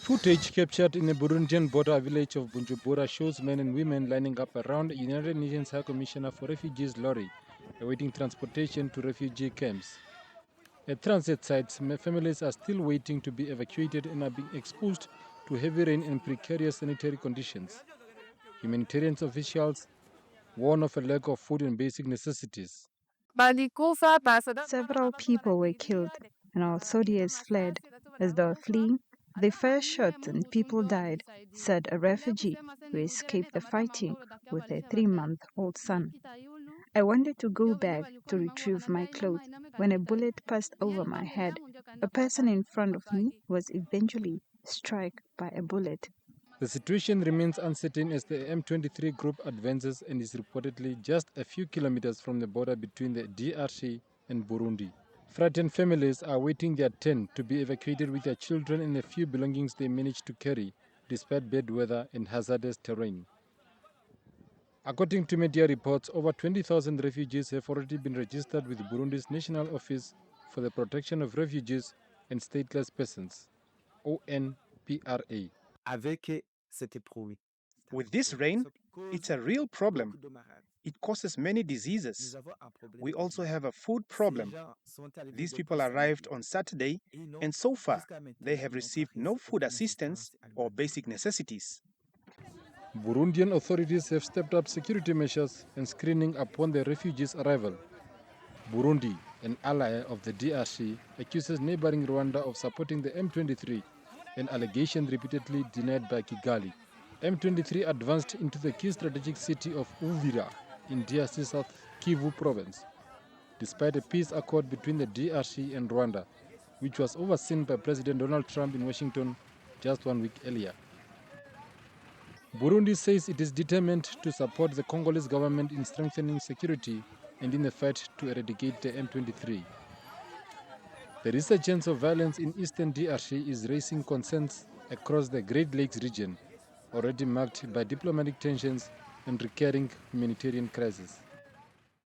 Footage captured in the Burundian border village of Bujumbura shows men and women lining up around a United Nations High Commissioner for Refugees lorry, awaiting transportation to refugee camps. At transit sites, families are still waiting to be evacuated and are being exposed to heavy rain and precarious sanitary conditions. Humanitarian officials warn of a lack of food and basic necessities. Several people were killed, and our soldiers fled. As they were fleeing, they fired shots and people died, said a refugee who escaped the fighting with a 3-month-old son. I wanted to go back to retrieve my clothes when a bullet passed over my head. A person in front of me was eventually struck by a bullet. The situation remains uncertain as the M23 group advances and is reportedly just a few kilometers from the border between the DRC and Burundi. Frightened families are waiting their turn to be evacuated with their children and the few belongings they manage to carry, despite bad weather and hazardous terrain. According to media reports, over 20,000 refugees have already been registered with Burundi's National Office for the Protection of Refugees and Stateless Persons, ONPRA. With this rain, it's a real problem. It causes many diseases. We also have a food problem. These people arrived on Saturday, and so far, they have received no food assistance or basic necessities. Burundian authorities have stepped up security measures and screening upon the refugees' arrival. Burundi, an ally of the DRC, accuses neighboring Rwanda of supporting the M23, an allegation repeatedly denied by Kigali. M23 advanced into the key strategic city of Uvira in DRC South Kivu province, despite a peace accord between the DRC and Rwanda, which was overseen by President Donald Trump in Washington just 1 week earlier. Burundi says it is determined to support the Congolese government in strengthening security and in the fight to eradicate the M23. The resurgence of violence in eastern DRC is raising concerns across the Great Lakes region, already marked by diplomatic tensions and recurring humanitarian crises.